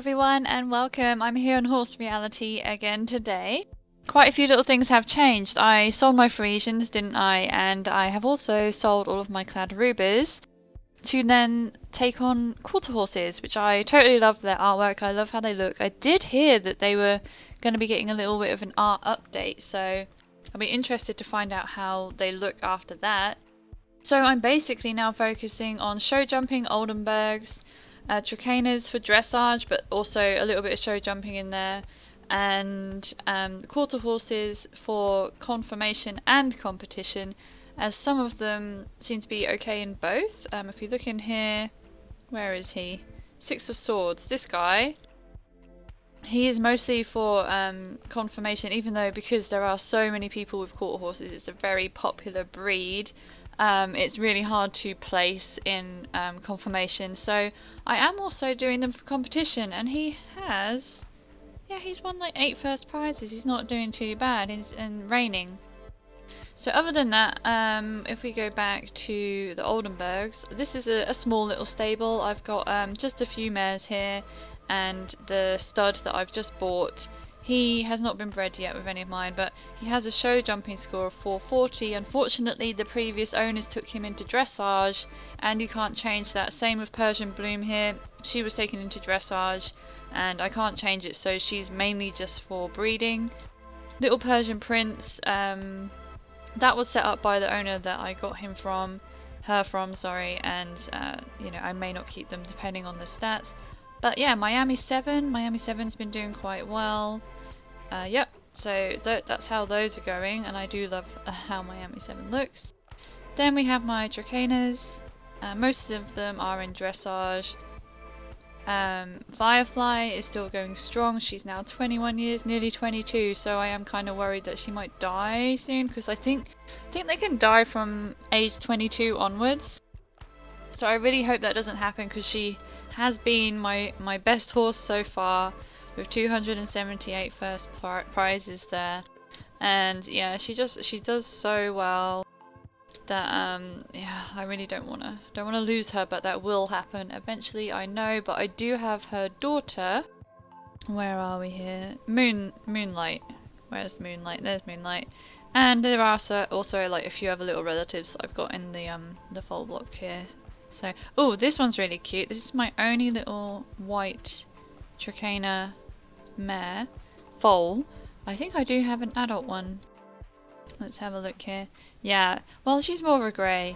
everyone and welcome. I'm here on Horse Reality again today. Quite a few little things have changed. I sold my Frisians, didn't I? And I have also sold all of my Kladrubers to then take on quarter horses, which I totally love their artwork. I love how they look. I did hear that they were going to be getting a little bit of an art update, so I'll be interested to find out how they look after that. So I'm basically now focusing on show jumping Oldenburgs, Tracaners for dressage, but also a little bit of show jumping in there, and quarter horses for conformation and competition, as some of them seem to be okay in both. If you look in here, where is he? Six of Swords. This guy, he is mostly for conformation, even though because there are so many people with quarter horses, it's a very popular breed. It's really hard to place in conformation, so I am also doing them for competition, and he has, yeah, he's won like 8 first prizes. He's not doing too bad. He's in reigning. So other than that, if we go back to the Oldenburgs, this is a small little stable. I've got just a few mares here, and the stud that I've just bought. He has not been bred yet with any of mine, but he has a show jumping score of 440. Unfortunately, the previous owners took him into dressage, and you can't change that. Same with Persian Bloom here. She was taken into dressage, and I can't change it, so she's mainly just for breeding. Little Persian Prince, that was set up by the owner that I got him from, and you know, I may not keep them depending on the stats. But yeah, Miami 7's been doing quite well. Yep, so that's how those are going, and I do love how Miami 7 looks. Then we have my Tracaners. Most of them are in dressage. Firefly is still going strong. She's now 21 years, nearly 22, so I am kind of worried that she might die soon, because I think they can die from age 22 onwards. So I really hope that doesn't happen, because she has been my best horse so far, with 278 first prizes there, and yeah, she does so well that yeah, I really don't wanna lose her, but that will happen eventually, I know. But I do have her daughter. Where are we here? Moonlight. Where's Moonlight? There's Moonlight. And there are also like a few other little relatives that I've got in the FOAL block here. So, oh, this one's really cute. This is my only little white Tracaner mare, FOAL. I think I do have an adult one. Let's have a look here. Yeah, well, she's more of a grey.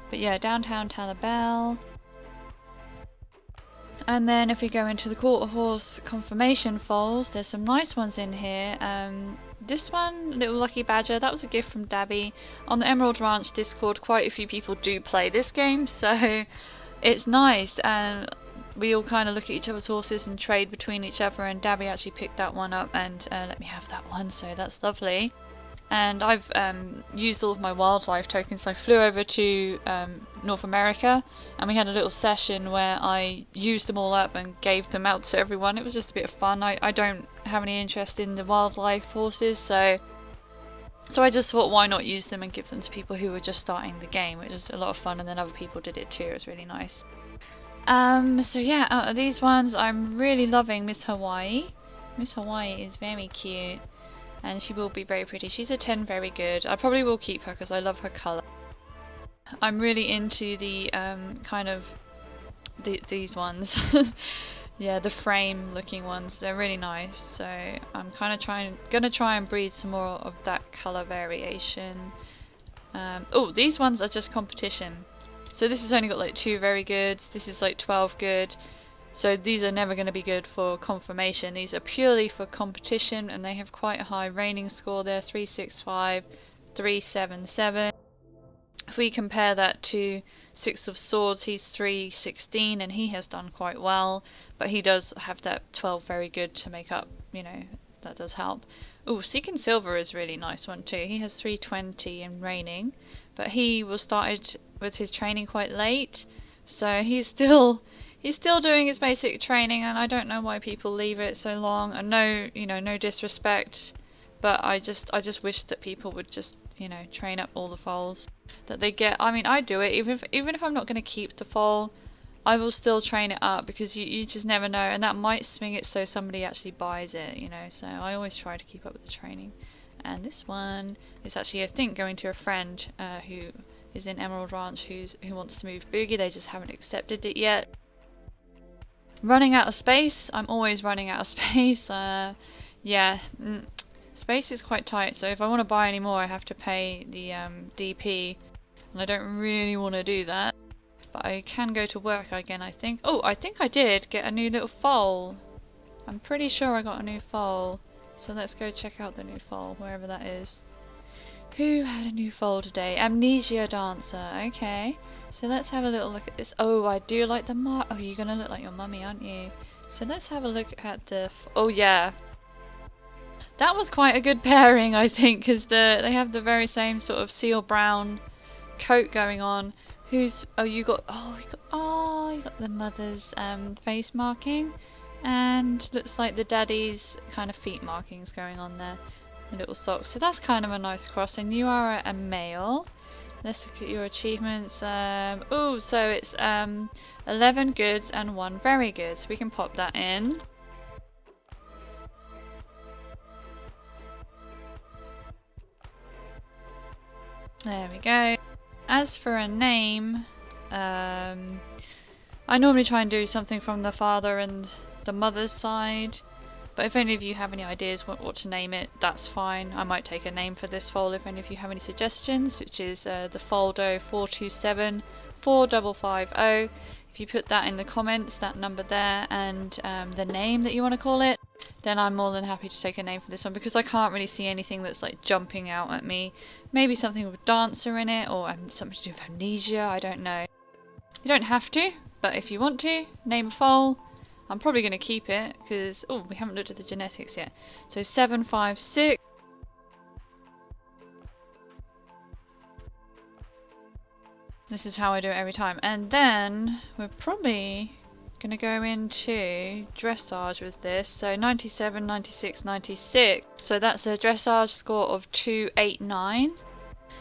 But yeah, Downtown Talabelle. And then if we go into the quarter horse conformation foals, there's some nice ones in here. This one, Little Lucky Badger, that was a gift from Dabby. On the Emerald Ranch Discord, quite a few people do play this game, so it's nice. And we all kind of look at each other's horses and trade between each other, and Dabby actually picked that one up and let me have that one, so that's lovely. And I've used all of my wildlife tokens. I flew over to North America, and we had a little session where I used them all up and gave them out to everyone. It was just a bit of fun. I don't have any interest in the wildlife horses, so I just thought, why not use them and give them to people who were just starting the game. It was a lot of fun, and then other people did it too. It was really nice. So yeah, out of these ones, I'm really loving Miss Hawaii. Miss Hawaii is very cute, and she will be very pretty. She's a 10 very good. I probably will keep her because I love her colour. I'm really into the kind of these ones. Yeah, the frame looking ones. They're really nice. So I'm kind of gonna try and breed some more of that colour variation. Oh, these ones are just competition. So this has only got like 2 very goods. This is like 12 good. So these are never going to be good for conformation. These are purely for competition, and they have quite a high reigning score there, 365, 377. If we compare that to Six of Swords, he's 316, and he has done quite well, but he does have that 12 very good to make up, you know, that does help. Oh, Seeking Silver is a really nice one too. He has 320 in reigning, but he was started with his training quite late, so he's still doing his basic training, and I don't know why people leave it so long. And no, you know, no disrespect, but I just wish that people would just, you know, train up all the foals that they get. I mean, I do it even if I'm not going to keep the foal. I will still train it up because you just never know, and that might swing it so somebody actually buys it, you know, so I always try to keep up with the training. And this one is actually, I think, going to a friend who is in Emerald Ranch who wants to move Boogie. They just haven't accepted it yet. Running out of space. I'm always running out of space. Yeah, space is quite tight, so if I want to buy any more I have to pay the DP, and I don't really want to do that. But I can go to work again, I think. Oh, I think I did get a new little foal. I'm pretty sure I got a new foal. So let's go check out the new foal, wherever that is. Who had a new foal today? Amnesia Dancer. Okay. So let's have a little look at this. Oh, I do like the mark. Oh, you're going to look like your mummy, aren't you? So let's have a look at the... Oh, yeah. That was quite a good pairing, I think, because they have the very same sort of seal brown coat going on. Who's... Oh, you got... Oh, you got the mother's face marking. And looks like the daddy's kind of feet markings going on there. The little socks. So that's kind of a nice cross. And you are a male. Let's look at your achievements. Oh, so it's 11 goods and 1 very good. So we can pop that in. There we go. As for a name, I normally try and do something from the father and the mother's side. But if any of you have any ideas what to name it, that's fine. I might take a name for this foal if any of you have any suggestions, which is the Foldo 427 4550. If you put that in the comments, that number there, and the name that you want to call it, then I'm more than happy to take a name for this one, because I can't really see anything that's like jumping out at me. Maybe something with dancer in it, or something to do with amnesia, I don't know. You don't have to, but if you want to, name a foal. I'm probably going to keep it because, oh, we haven't looked at the genetics yet. So 756. This is how I do it every time. And then we're probably going to go into dressage with this. So 97, 96, 96. So that's a dressage score of 289.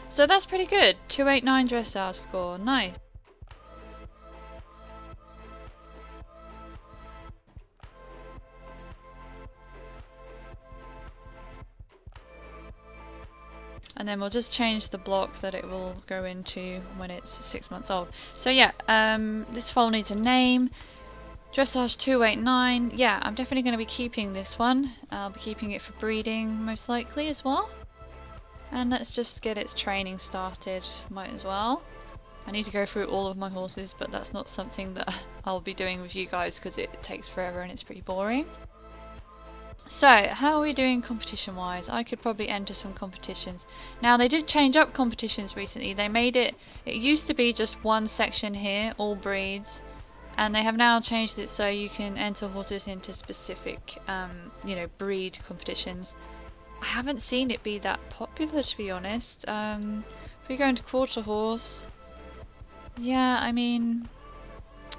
So that's pretty good. 289 dressage score. Nice. And then we'll just change the block that it will go into when it's 6 months old. So yeah, this foal needs a name. Dressage 289. Yeah, I'm definitely going to be keeping this one. I'll be keeping it for breeding most likely as well. And let's just get its training started, might as well. I need to go through all of my horses, but that's not something that I'll be doing with you guys because it takes forever and it's pretty boring. So, how are we doing competition wise? I could probably enter some competitions. Now, they did change up competitions recently. They made it used to be just one section here, all breeds, and they have now changed it so you can enter horses into specific, you know, breed competitions. I haven't seen it be that popular, to be honest. If we go into quarter horse, yeah, I mean,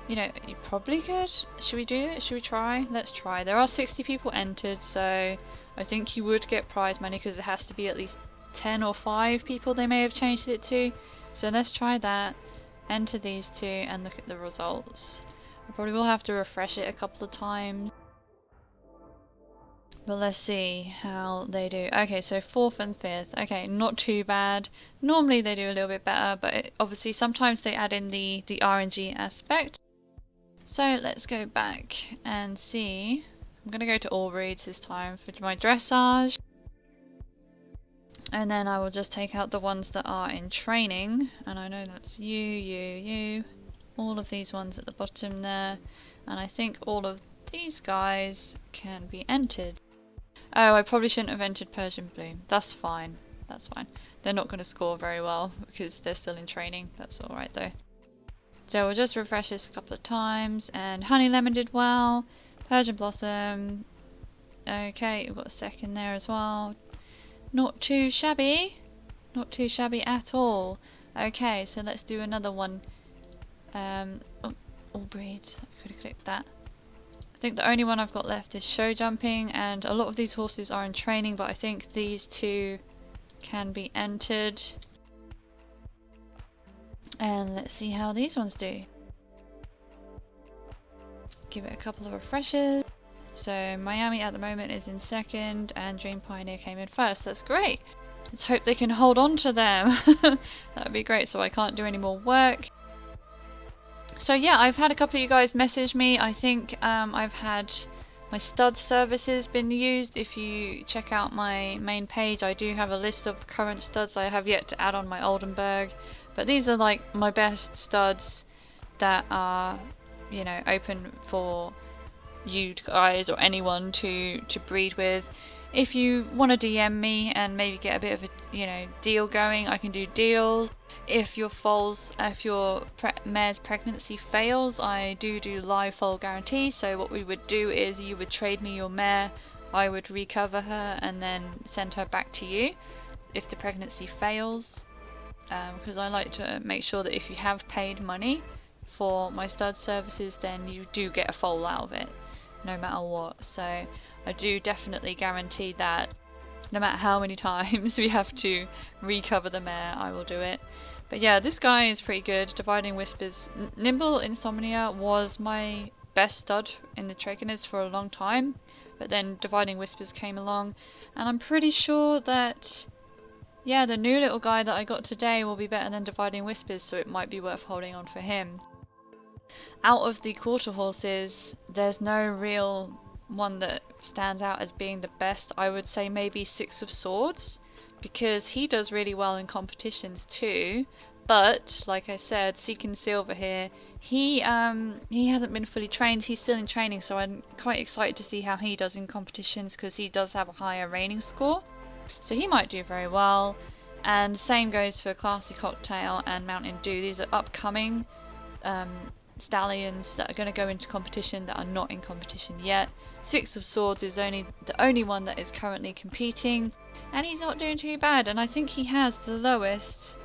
you know, you probably could. Should we do it? Should we try? Let's try. There are 60 people entered, so I think you would get prize money because it has to be at least 10 or 5 people they may have changed it to. So let's try that. Enter these two and look at the results. I probably will have to refresh it a couple of times. But let's see how they do. Okay, so 4th and 5th. Okay, not too bad. Normally they do a little bit better, but obviously sometimes they add in the RNG aspect. So let's go back and see. I'm going to go to all breeds this time for my dressage. And then I will just take out the ones that are in training. And I know that's you. All of these ones at the bottom there. And I think all of these guys can be entered. Oh, I probably shouldn't have entered Persian Blue. That's fine. That's fine. They're not going to score very well because they're still in training. That's alright though. So we'll just refresh this a couple of times. And Honey Lemon did well. Persian Blossom. Okay, we've got a second there as well. Not too shabby. Not too shabby at all. Okay, so let's do another one. Oh, all breeds. I could have clicked that. I think the only one I've got left is show jumping, and a lot of these horses are in training, but I think these two can be entered. And let's see how these ones do. give it a couple of refreshes. So Miami at the moment is in second and Dream Pioneer came in first. That's great. Let's hope they can hold on to them. That would be great, so I can't do any more work. So yeah, I've had a couple of you guys message me. I think I've had my stud services been used. If you check out my main page, I do have a list of current studs I have yet to add on my Oldenburg. But these are like my best studs that are, you know, open for you guys or anyone to breed with. If you want to DM me and maybe get a bit of a, you know, deal going, I can do deals. If your mare's pregnancy fails, I do live foal guarantee. So what we would do is you would trade me your mare, I would recover her and then send her back to you if the pregnancy fails, because I like to make sure that if you have paid money for my stud services, then you do get a foal out of it no matter what. So I do definitely guarantee that no matter how many times we have to recover the mare, I will do it. But yeah, this guy is pretty good. Dividing Whispers. Nimble Insomnia was my best stud in the Trakeners for a long time, but then Dividing Whispers came along, and I'm pretty sure that, yeah, the new little guy that I got today will be better than Dividing Whispers, so it might be worth holding on for him. Out of the quarter horses, there's no real one that stands out as being the best. I would say maybe Six of Swords, because he does really well in competitions too. But like I said, Seeking Silver here, he hasn't been fully trained. He's still in training, so I'm quite excited to see how he does in competitions, because he does have a higher reining score, so he might do very well. And same goes for Classy Cocktail and Mountain Dew. These are upcoming stallions that are going to go into competition that are not in competition yet. Six of Swords is the only one that is currently competing, and he's not doing too bad, and I think he has the lowest.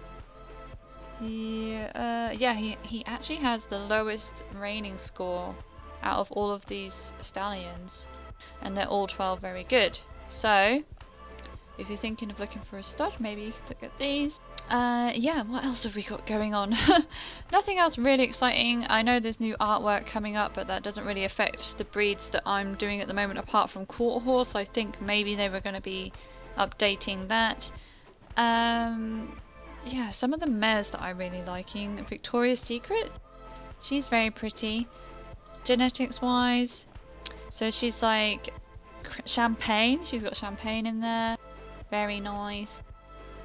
He actually has the lowest reining score out of all of these stallions, and they're all 12 very good. So if you're thinking of looking for a stud, maybe you could look at these. Yeah, what else have we got going on? Nothing else really exciting. I know there's new artwork coming up, but that doesn't really affect the breeds that I'm doing at the moment apart from Quarter Horse. I think maybe they were going to be updating that. Yeah, some of the mares that I'm really liking. Victoria's Secret. She's very pretty. Genetics wise. So she's like champagne. She's got champagne in there. Very nice.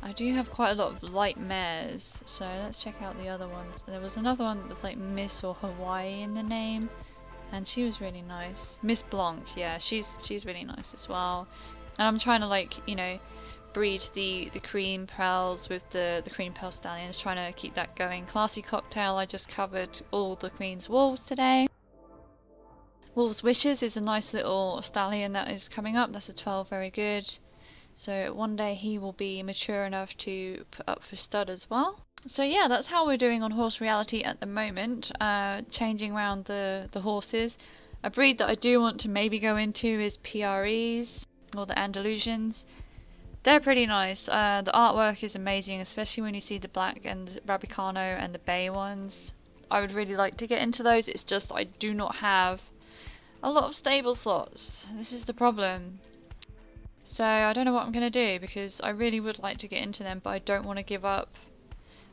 I do have quite a lot of light mares, so let's check out the other ones. There was another one that was like Miss or Hawaii in the name, and she was really nice. Miss Blanc, yeah, she's really nice as well. And I'm trying to, like, you know, breed the cream pearls with the cream pearl stallions, trying to keep that going. Classy Cocktail, I just covered all the Queen's Wolves today. Wolves Wishes is a nice little stallion that is coming up. That's a 12, very good. So one day he will be mature enough to put up for stud as well. So yeah, that's how we're doing on Horse Reality at the moment. Changing around the horses. A breed that I do want to maybe go into is PREs, or the Andalusians. They're pretty nice. The artwork is amazing, especially when you see the black and the Rabicano and the bay ones. I would really like to get into those. It's just I do not have a lot of stable slots. This is the problem. So I don't know what I'm going to do, because I really would like to get into them, but I don't want to give up.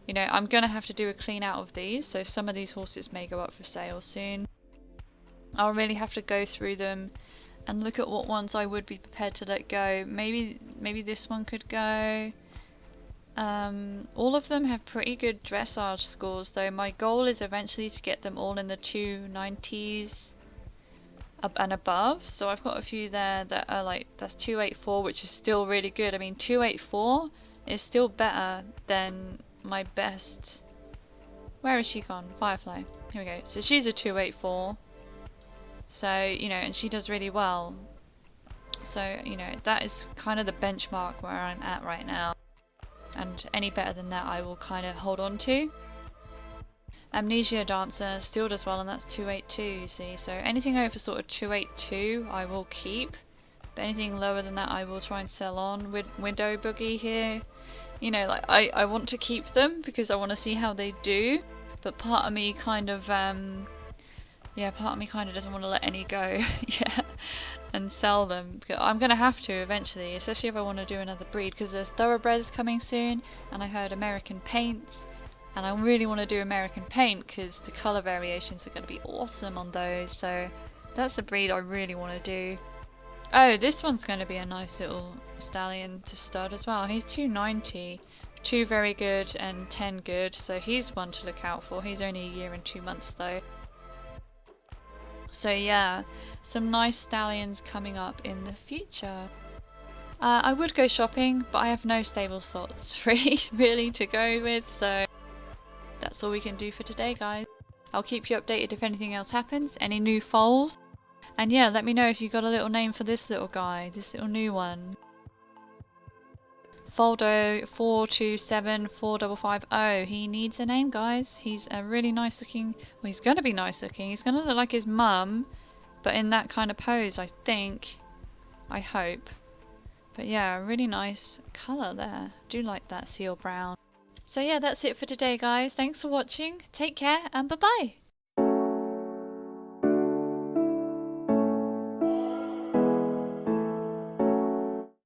You know, I'm going to have to do a clean out of these, so some of these horses may go up for sale soon. I'll really have to go through them and look at what ones I would be prepared to let go. Maybe this one could go. All of them have pretty good dressage scores, though. My goal is eventually to get them all in the 290s up and above. So I've got a few there that are like, that's 284, which is still really good. I mean, 284 is still better than my best. Where is she gone? Firefly. Here we go. So she's a 284. So, you know, and she does really well. So, you know, that is kind of the benchmark where I'm at right now. And any better than that I will kind of hold on to. Amnesia Dancer still does well, and that's 282, you see. So anything over sort of 282 I will keep. But anything lower than that I will try and sell on. With Window Boogie here, you know, like I want to keep them because I want to see how they do. But part of me kind of, yeah, part of me kind of doesn't want to let any go yet and sell them. I'm going to have to eventually, especially if I want to do another breed, because there's Thoroughbreds coming soon, and I heard American paints, and I really want to do American paint because the colour variations are going to be awesome on those, so that's a breed I really want to do. Oh, this one's going to be a nice little stallion to stud as well. He's 290, 2 very good and 10 good, so he's one to look out for. He's only a year and 2 months though. So yeah, some nice stallions coming up in the future. I would go shopping, but I have no stable slots free really to go with, so that's all we can do for today, guys. I'll keep you updated if anything else happens, any new foals. And yeah, let me know if you got a little name for this little guy, this little new one. Foldo 42745550. He needs a name, guys. He's a really nice looking, well, he's going to be nice looking. He's going to look like his mum, but in that kind of pose, I think. I hope. But yeah, really nice colour there. Do like that seal brown. So yeah, that's it for today, guys. Thanks for watching. Take care and bye-bye.